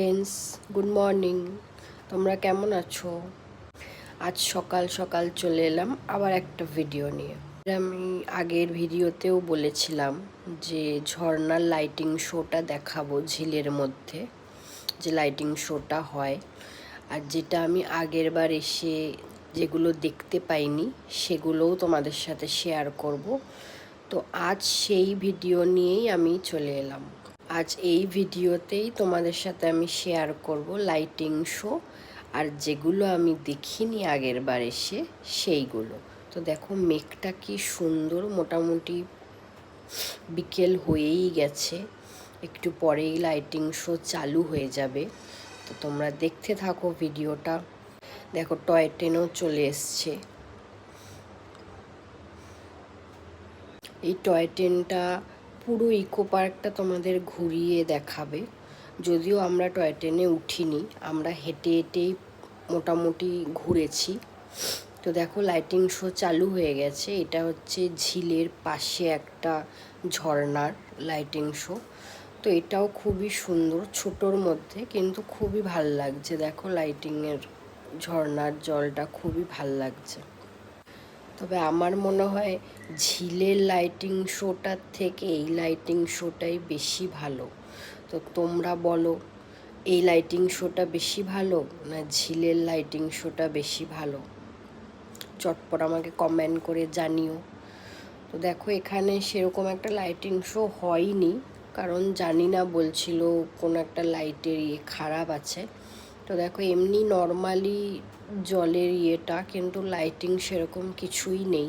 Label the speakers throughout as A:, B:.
A: Friends, good morning. তোমরা কেমন আছো? আজ সকাল সকাল চলে এলাম আবার একটা ভিডিও নিয়ে। আমি আগের ভিডিওতেও বলেছিলাম যে ঝর্ণার লাইটিং শোটা দেখাবো, ঝিলের মধ্যে যে লাইটিং শোটা হয়। আর যেটা আমি আগের বার এসে যেগুলো দেখতে পাইনি সেগুলোও তোমাদের সাথে শেয়ার করব। তো আজ সেই ভিডিও নিয়েই আমি চলে এলাম। আজ এই ভিডিওতেই তোমাদের সাথে আমি শেয়ার করব লাইটিং শো, আর যেগুলো আমি দেখিনি আগের বার এসে সেইগুলো। তো দেখো মেঘটা কি সুন্দর, মোটামুটি বিকেল হয়েই গেছে, একটু পরেই লাইটিং শো চালু হয়ে যাবে। তো তোমরা দেখতে থাকো ভিডিওটা। দেখো টয় ট্রেনও চলে এসছে। এই টয় ট্রেনটা পুরো ইকো পার্কটা তোমাদের ঘুরিয়ে দেখাবে। যদিও আমরা টয় ট্রেনে উঠিনি, আমরা হেঁটে হেঁটেই মোটামুটি ঘুরেছি। তো দেখো লাইটিং শো চালু হয়ে গেছে। এটা হচ্ছে ঝিলের পাশে একটা ঝর্ণার লাইটিং শো। তো এটাও খুবই সুন্দর, ছোটোর মধ্যে কিন্তু খুবই ভাল লাগছে। দেখো লাইটিংয়ের ঝর্ণার জলটা খুবই ভাল লাগছে। তবে আমার মনে হয় ঝিলের লাইটিং শোটার থেকে এই লাইটিং শোটাই বেশি ভালো। তো তোমরা বলো, এই লাইটিং শোটা বেশি ভালো না ঝিলের লাইটিং শোটা বেশি ভালো? চটপট আমাকে কমেন্ট করে জানিও। তো দেখো এখানে সেরকম একটা লাইটিং শো হয়নি, কারণ জানি না, বলছিল কোনো একটা লাইটের খারাপ আছে। তো দেখো এমনি নর্মালি জলের ইয়েটা, কিন্তু লাইটিং সেরকম কিছুই নেই।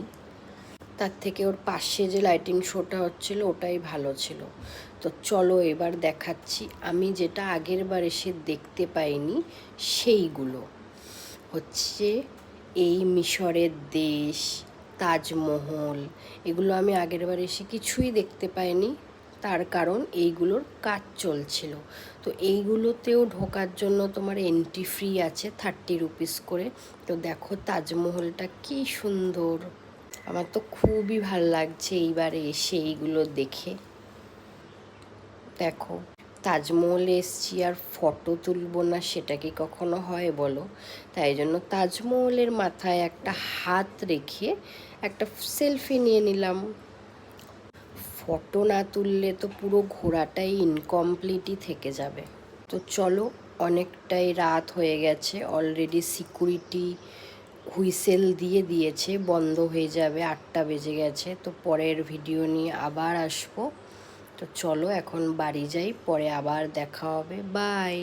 A: তার থেকে ওর পাশে যে লাইটিং শোটা হচ্ছিল ওটাই ভালো ছিল। তো চলো এবার দেখাচ্ছি আমি যেটা আগের বার এসে দেখতে পাইনি সেইগুলো। হচ্ছে এই মিশরের দেশ, তাজমহল, এগুলো আমি আগের বার এসে কিছুই দেখতে পাইনি। তার কারণ এইগুলোর কাজ চলছিল। তো এইগুলোতেও ঢোকার জন্য তোমার এন্ট্রি ফ্রি আছে 30 রুপিস করে। তো দেখো তাজমহলটা কি সুন্দর, আমার তো খুবই ভাল লাগছে এইবারে এসে এইগুলো দেখে। দেখো তাজমহলে এসছি আর ফটো তুলবো না, সেটা কি কখনো হয় বলো? তাই জন্য তাজমহলের মাথায় একটা হাত রেখে একটা সেলফি নিয়ে নিলাম। ফটো না তুললে তো পুরো ঘোরাটাই ইনকমপ্লিটই থেকে যাবে। তো চলো, অনেকটাই রাত হয়ে গেছে, অলরেডি সিকিউরিটি হুইসেল দিয়ে দিয়েছে, বন্ধ হয়ে যাবে, 8টা বেজে গেছে। তো পরের ভিডিও নিয়ে আবার আসবো। তো চলো এখন বাড়ি যাই, পরে আবার দেখা হবে, বাই।